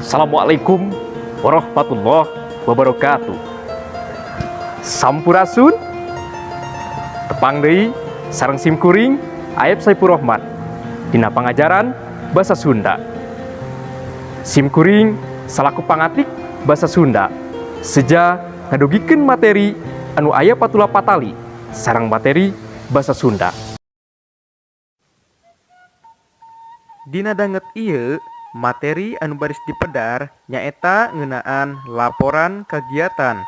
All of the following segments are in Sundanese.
Assalamualaikum warahmatullahi wabarakatuh. Sampurasun tepang deui sareng simkuring Aep Saifur Rahman dina pangajaran basa Sunda. Simkuring salaku pangatik basa Sunda seja ngadugikeun materi anu aya patula patali sareng materi basa Sunda. Dina danget ieu materi anu baris dipedar nyaeta ngeunaan laporan kegiatan.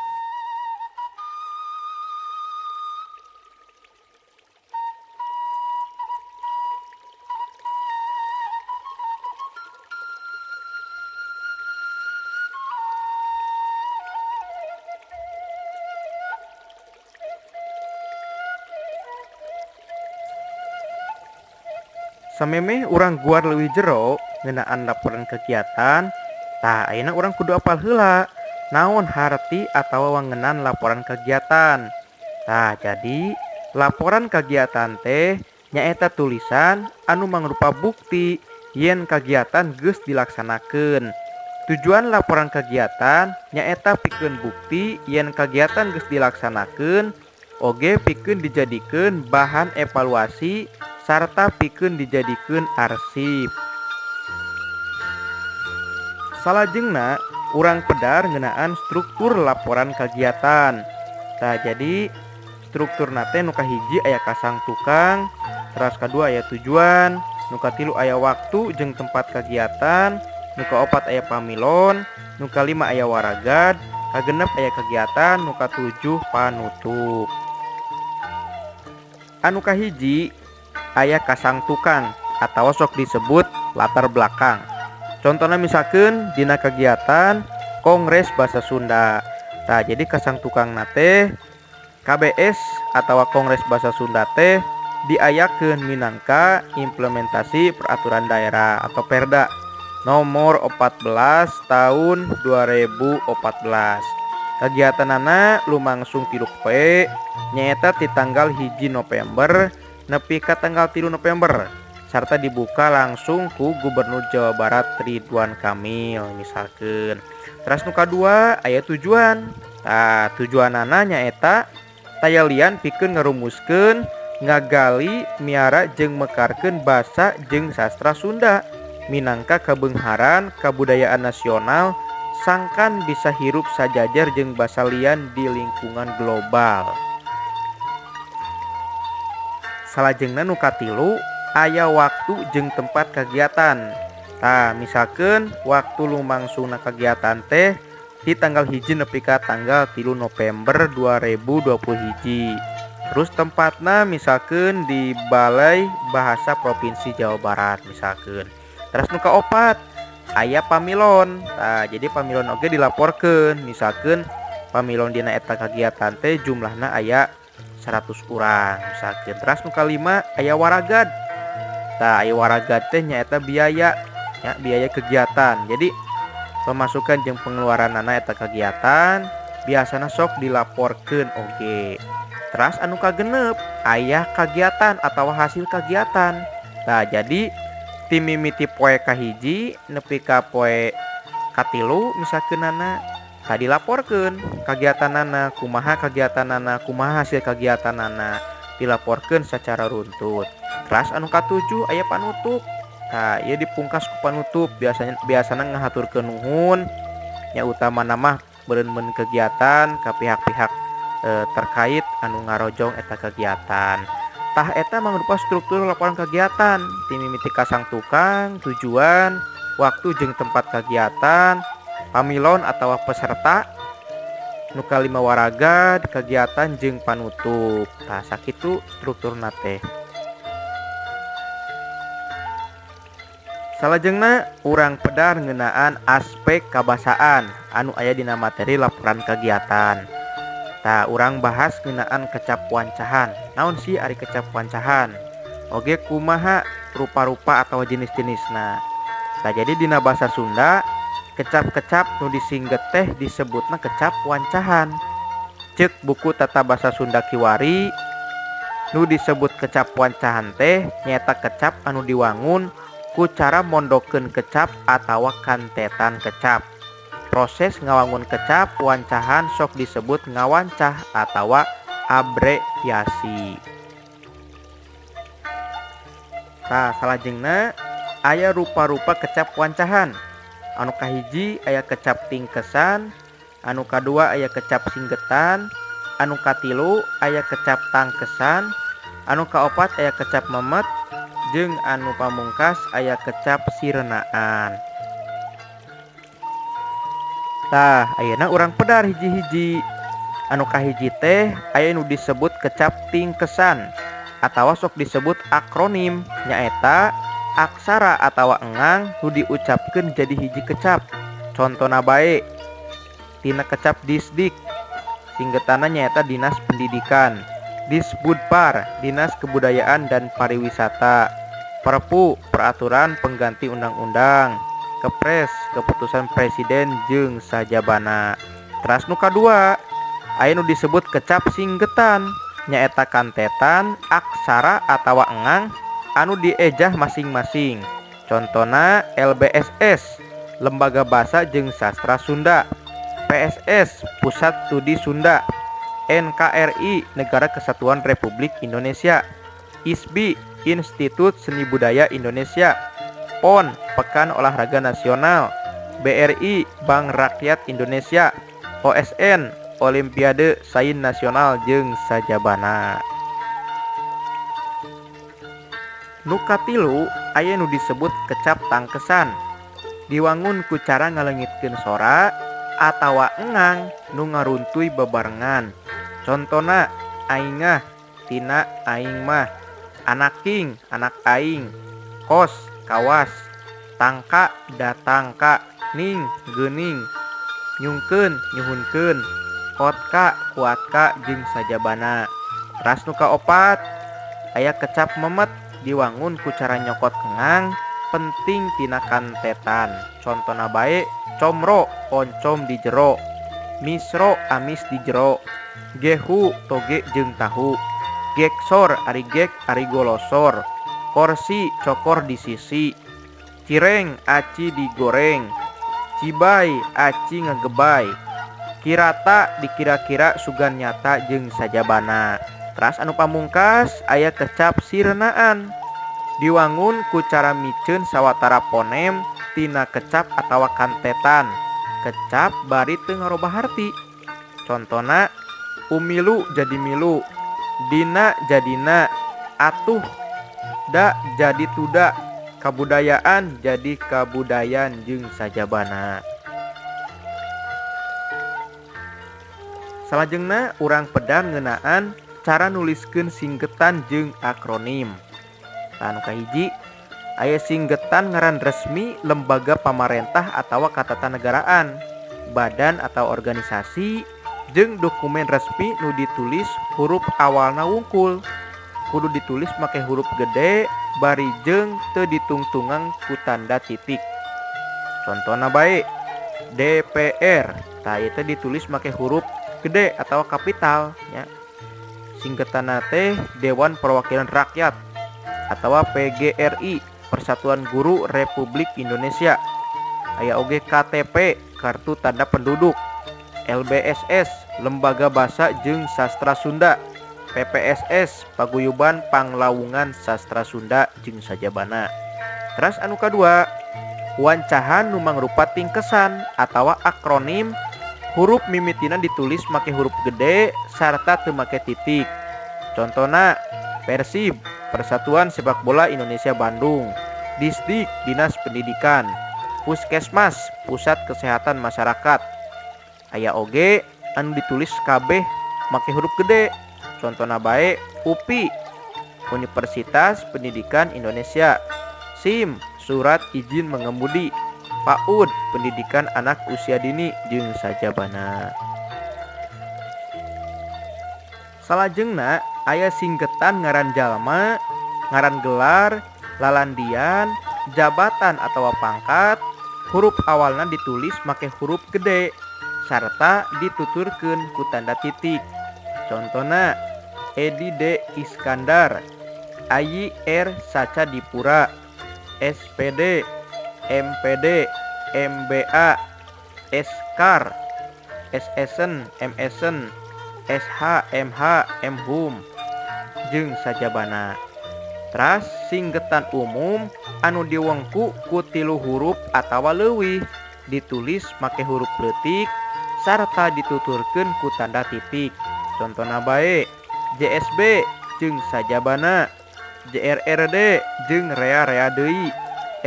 Samemeh urang guar leuwih jero ngeunaan laporan kegiatan, tah ayeuna urang kudu apal heula naon harti atawa wangeunaan laporan kegiatan. Tah jadi laporan kegiatan teh nyaeta tulisan anu mangrupa bukti yen kagiatan geus dilaksanakeun. Tujuan laporan kegiatan nyaeta pikeun bukti yen kagiatan geus dilaksanakeun, oge pikeun dijadikeun bahan evaluasi sarta pikeun dijadikeun arsip. Salajengna urang pedar ngeunaan struktur laporan kegiatan. Tah jadi strukturna teh nu kahiji aya kasang tukang, teras kadua aya tujuan, nu katilu aya waktu jeung tempat kegiatan, nu kaopat aya pamilon, nu kalima aya waragad, kagenep aya kegiatan, nu katujuh panutup. Anu kahiji aya kasang tukang atau sok disebut latar belakang. Contohnya misalkan dina kegiatan Kongres Bahasa Sunda. Nah, jadi kasang tukang nate KBS atau Kongres Bahasa Sunda teh diayakeun minangka implementasi peraturan daerah atau Perda nomor 14 tahun 2014. Kegiatanana lumangsung 3 poe nyaeta ti tanggal 1 November nepi ka tanggal 3 November sarta dibuka langsung ku Gubernur Jawa Barat Ridwan Kamil misalkan. Terus nu kadua aya tujuan. Nah, tujuanana nyaeta tayalian pikeun ngarumuskeun, ngagali, miara jeung mekarkeun basa jeung sastra Sunda minangka kabeungharan kabudayaan nasional sangkan bisa hirup sajajar jeung basa lian di lingkungan global. Salajengna nu katilu aya waktu jeung tempat kegiatan. Tah misalkan waktu lumangsungna kegiatan teh di tanggal 1 nepi ka tanggal 3 November 2021. Terus tempatna misalkan di Balai Bahasa Provinsi Jawa Barat misalkan. Terus nu kaopat aya pamilon. Tah jadi pamilon oge dilaporkeun misalkan pamilon dina eta kegiatan teh jumlahna aya 100 urang misalkan. Terus nu kalima aya waragad. Tah aya waragad teh nyaeta biaya ya, biaya kegiatan. Jadi pemasukan jeung pengeluaranana eta kegiatan biasana sok dilaporkeun oge. Terus anu kagenep aya kegiatan atau hasil kegiatan. Tah jadi ti mimiti poe kahiji nepi ka poe katilu misalkeunana tah dilaporkeun kegiatanana, kumaha kegiatanana, kumaha hasil kegiatanana, dilaporkeun secara runtut. Terus anu katujuh aya panutup. Nah, ieu dipungkas ku panutup biasana ngahaturkeun nuhun nya utamana mah beureun kegiatan ka pihak-pihak terkait anu ngarojong eta kegiatan. Tah eta mangrupa struktur laporan kegiatan ti mimiti kasang tukang, tujuan, waktu jeung tempat kegiatan, pamilon atau peserta, nu kalima waragad, kegiatan jeung panutup. Tah sakitu strukturna teh. Salajengna urang pedar ngeunaan aspek kabasaan anu aya dina materi laporan kegiatan. Tah urang bahas ngeunaan kecap wancahan. Naon sih ari kecap wancahan? Oge kumaha rupa-rupa atau jenis-jenisna. Tah jadi dina basa Sunda kecap-kecap nu disingget teh disebutna kecap wancahan. Ceuk buku tata basa Sunda Kiwari nu disebut kecap wancahan teh nyaeta kecap anu diwangun ku cara mondokeun kecap atawa kantetan kecap. Proses ngawangun kecap wancahan sok disebut ngawancah atawa abreviasi. Tah salajengna aya rupa-rupa kecap wancahan. Anu kahiji aya kecap tingkesan, anu kadua aya kecap singgetan, anu katilu aya kecap tangkesan, anu kaopat aya kecap memet, jeung anu pamungkas aya kecap sirnaan. Tah ayeuna urang pedar hiji-hiji. Anu kahiji teh aya nu disebut kecap tingkesan atawa sok disebut akronim, nyaeta aksara atawa engang nu diucapkeun jadi hiji kecap. Contona bae tina kecap Disdik, singgetanna nyaeta Dinas Pendidikan. Disbudpar, Dinas Kebudayaan dan Pariwisata. Perpu, peraturan pengganti undang-undang. Kepres, keputusan presiden jeung sajabana. Teras nu kadua aya nu disebut kecap singgetan, nyaeta kantetan aksara atawa engang anu diejah masing-masing. Contona LBSS, Lembaga Bahasa jeung Sastra Sunda. PSS, Pusat Studi Sunda. NKRI, Negara Kesatuan Republik Indonesia. ISBI, Institut Seni Budaya Indonesia. PON, Pekan Olahraga Nasional. BRI, Bank Rakyat Indonesia. OSN, Olimpiade Sains Nasional jeung sajabana. Nu katilu aya nu disebut kecap tangkesan, diwangun ku cara ngaleungitkeun sora atawa engang nu ngaruntuy bebarengan. Contona aingah tina aing mah, anaking anak aing, kos kawas, tangka datangka, ning geuning, nyungkeun nyuhunkeun, kotka kuatka jeung sajabana. Teras nu kaopat aya kecap memet, diwangun ku cara nyokot engang penting tina kantetan. Contona bae comro oncom di jero, misro amis di jero, gehu toge jeung tahu, geksor ari gek ari golosor, korsi cokor di sisi, cireng aci digoreng, cibai aci ngagebay, kirata dikira-kira sugan nyata jeung sajabana. Teras anu pamungkas aya kecap sirnaan, diwangun ku cara miceun sawatara ponem tina kecap atawa kantetan. Kecap bari teu ngarobah harti. Contona umilu jadi milu, dina jadina, atuh da jadi tuda, kabudayaan jadi kabudayan jeung sajabana. Salajengna urang pedang ngeunaan cara nuliskeun singgetan jeung akronim. Anu kahiji aya singgetan ngaran resmi lembaga pamarentah atawa katatanegaraan, badan atau organisasi, jeung dokumen resmi nu ditulis huruf awalna wungkul. Kudu ditulis make huruf gede bari jeung teu ditungtungan ku tanda titik. Contona bae DPR, tah ieu teh ditulis make huruf gede atau kapital nya. Singgetanna teh Dewan Perwakilan Rakyat atawa PGRI, Persatuan Guru Republik Indonesia. Aya oge KTP, Kartu Tanda Penduduk. LBSS, Lembaga Bahasa jeung Sastra Sunda. PPSS, Paguyuban Panglawungan Sastra Sunda jeung sajabana. Teras anu kadua wancahan nu mangrupa tingkesan atawa akronim, huruf mimitina ditulis make huruf gede sarta teu make titik. Contona Persib, Persatuan Sepak Bola Indonesia Bandung. Disdik, Dinas Pendidikan. Puskesmas, Pusat Kesehatan Masyarakat. Aya oge anu ditulis kabeh make huruf gede. Contona bae UPI, Universitas Pendidikan Indonesia. SIM, Surat Izin Mengemudi. PAUD, Pendidikan Anak Usia Dini jeung sajabana. Salajengna aya singgetan ngaran jalma, ngaran gelar, lalandian, jabatan atawa pangkat. Huruf awalna ditulis make huruf gede sarta dituturkeun ku tanda titik. Contona Edi D. Iskandar, Ayi R. Saca Dipura, SPD, MPD, MBA, SKAR, SSen, MSen, SH, MH, MHum jeung sajabana. Teras singgetan umum anu diwengku ku 3 huruf atawa leuwih ditulis make huruf leutik sarta dituturkeun ku tanda titik. Contona bae JSB jeung sajabana, JRRD jeung rea-rea deui,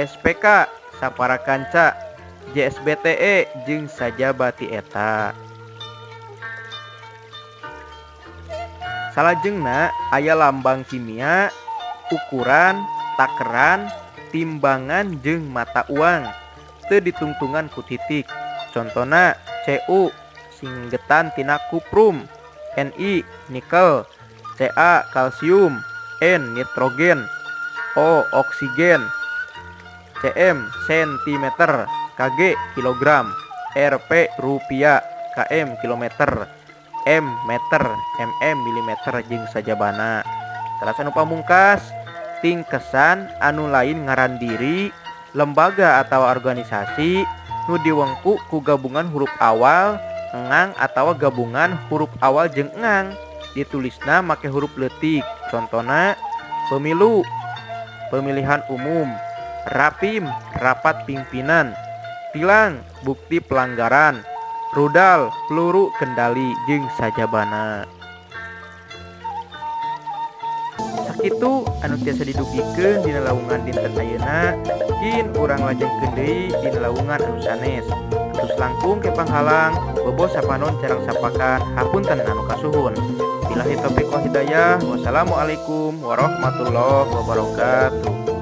SPK sapara kanca, JSBTE jeung sajabati eta. Salajengna aya lambang kimia, ukuran, takeran, timbangan jeung mata uang teu ditungtungan ku titik. Contona Cu singgetan tina kuprum, Ni nikel, Ca kalsium, N nitrogen, O oksigen, Cm sentimeter, Kg kilogram, Rp rupiah, Km kilometer, M meter, mm milimeter jeung sajabana. Teras anu pamungkas tingkesan anu lain ngaran diri, lembaga atau organisasi nu diwengku ku gabungan huruf awal engang atawa gabungan huruf awal jeung engang ditulisna make huruf leutik. Contona pemilu, pemilihan umum, rapim, rapat pimpinan, tilang, bukti pelanggaran, rudal, peluru kendali jeung sajabana. Sakitu anu tiasa didugikeun dina lawungan dinten ayeuna, jin urang lajengkeun deui dina lawungan anu sanes. Terus langkung ke panghalang bobo sapanon carang sapakan hapunten anu kasuhun. Billahi taufiq wal hidayah. Wassalamualaikum warahmatullahi wabarakatuh.